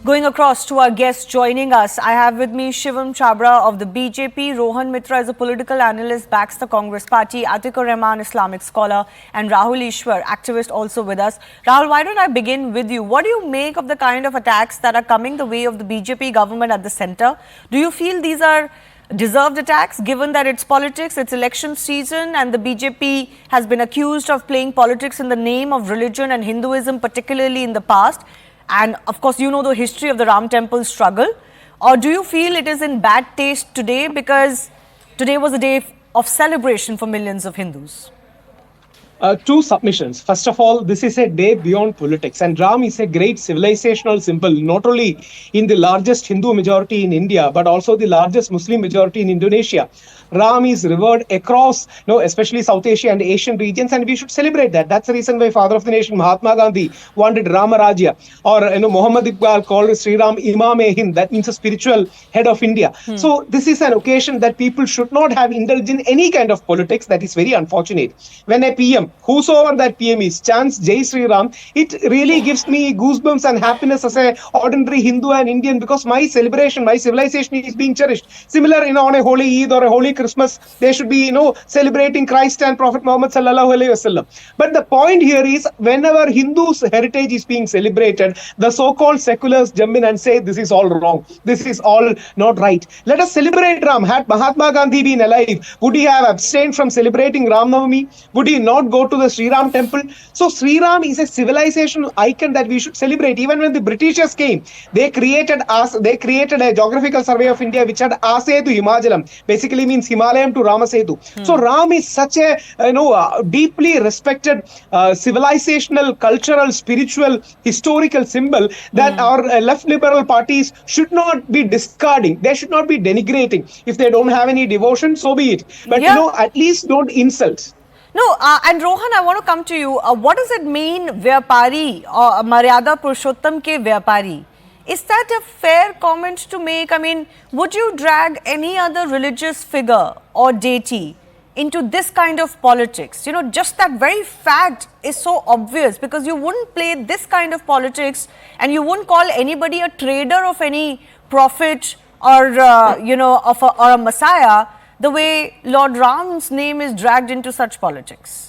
Going across to our guests joining us, I have with me Shivam Chabra of the BJP, Rohan Mitra is a political analyst, backs the Congress party, Atikur Rahman, Islamic scholar, and Rahul Easwar, activist, also with us. Rahul, why don't I begin with you? What do you make of the kind of attacks that are coming the way of the BJP government at the centre? Do you feel these are deserved attacks, given that it's politics, it's election season, and the BJP has been accused of playing politics in the name of religion and Hinduism, particularly in the past? And of course, you know the history of the Ram Temple struggle. Or do you feel it is in bad taste today because today was a day of celebration for millions of Hindus? Two submissions. First of all, this is a day beyond politics, and Ram is a great civilizational symbol, not only in the largest Hindu majority in India, but also the largest Muslim majority in Indonesia. Ram is revered across, especially South Asia and Asian regions, and we should celebrate that. That's the reason why Father of the Nation Mahatma Gandhi wanted Rama Rajya, or Muhammad Iqbal called Sri Ram Imam-e-Hind. That means a spiritual head of India. So this is an occasion that people should not have indulged in any kind of politics. That is very unfortunate. When a PM, whosoever that PM is, chants Jai Sri Ram, it really gives me goosebumps and happiness as a ordinary Hindu and Indian, because my celebration, my civilization is being cherished. Similar, on a holy Eid or a holy Christmas, they should be, celebrating Christ and Prophet Muhammad sallallahu alaihi wasallam. But the point here is, whenever Hindus' heritage is being celebrated, the so-called seculars jump in and say this is all wrong, this is all not right. Let us celebrate Ram. Had Mahatma Gandhi been alive, would he have abstained from celebrating Ram Navami? Would he not go to the Sri Ram temple? So Sri Ram is a civilizational icon that we should celebrate. Even when the Britishers came, they created a geographical survey of India which had Asetu Himachalam, basically means Himalayan to Ramasetu. So Ram is such a deeply respected civilizational, cultural, spiritual, historical symbol that our left liberal parties should not be discarding. They should not be denigrating. If they don't have any devotion, so be it. But at least don't insult. No, and Rohan, I want to come to you. What does it mean, Vyapari or Maryada Purushottam ke Vyapari? Is that a fair comment to make? I mean, would you drag any other religious figure or deity into this kind of politics? Just that very fact is so obvious, because you wouldn't play this kind of politics and you wouldn't call anybody a trader of any prophet or, or a messiah, the way Lord Ram's name is dragged into such politics.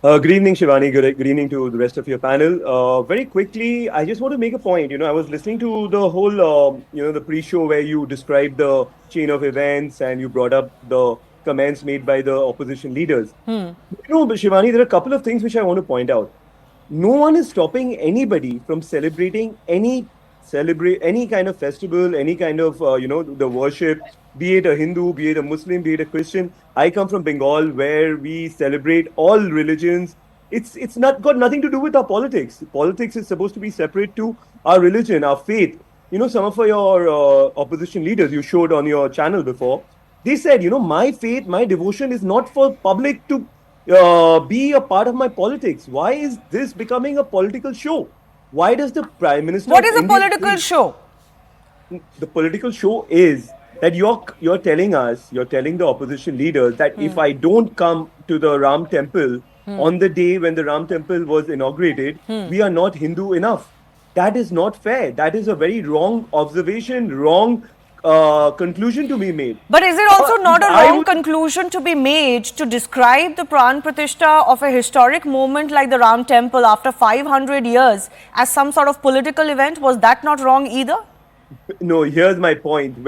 Good evening, Shivani. Good evening to the rest of your panel. Very quickly, I just want to make a point. I was listening to the whole, the pre-show where you described the chain of events and you brought up the comments made by the opposition leaders. But Shivani, there are a couple of things which I want to point out. No one is stopping anybody from celebrating any kind of festival, any kind of, the worship, be it a Hindu, be it a Muslim, be it a Christian. I come from Bengal, where we celebrate all religions. It's not got nothing to do with our politics. Politics is supposed to be separate to our religion, our faith. Some of your opposition leaders you showed on your channel before, they said, my faith, my devotion is not for public to be a part of my politics. Why is this becoming a political show? Why does the Prime Minister... What is a political show? The political show is that you're telling us, you're telling the opposition leaders that if I don't come to the Ram temple on the day when the Ram temple was inaugurated, we are not Hindu enough. That is not fair. That is a very wrong observation, wrong conclusion to be made. But is it also not a wrong conclusion to be made to describe the Pran Pratishtha of a historic moment like the Ram temple after 500 years as some sort of political event? Was that not wrong either? No, here's my point.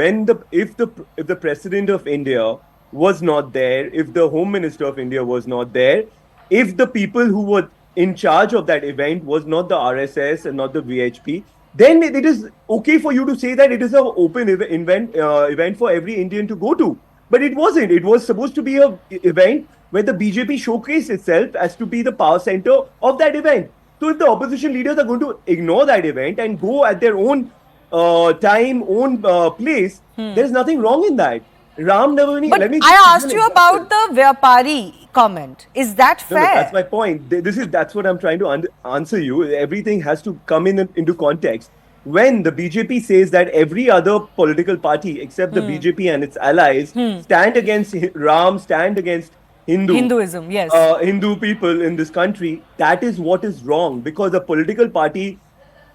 If the President of India was not there, if the Home Minister of India was not there, if the people who were in charge of that event was not the RSS and not the VHP, then it is okay for you to say that it is an open event for every Indian to go to. But it wasn't. It was supposed to be an event where the BJP showcased itself as to be the power center of that event. So if the opposition leaders are going to ignore that event and go at their own time, own place, there is nothing wrong in that. Ram Navami. But I asked you about the Vyapari comment. Is that fair? No, that's my point. That's what I'm trying to answer you. Everything has to come into context. When the BJP says that every other political party except the BJP and its allies stand against Ram, stand against Hinduism, yes. Hindu people in this country, that is what is wrong, because a political party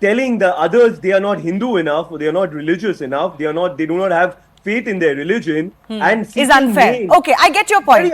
telling the others they are not Hindu enough, or they are not religious enough, they do not have faith in their religion, and Is seeking unfair. name. Okay, I get your point.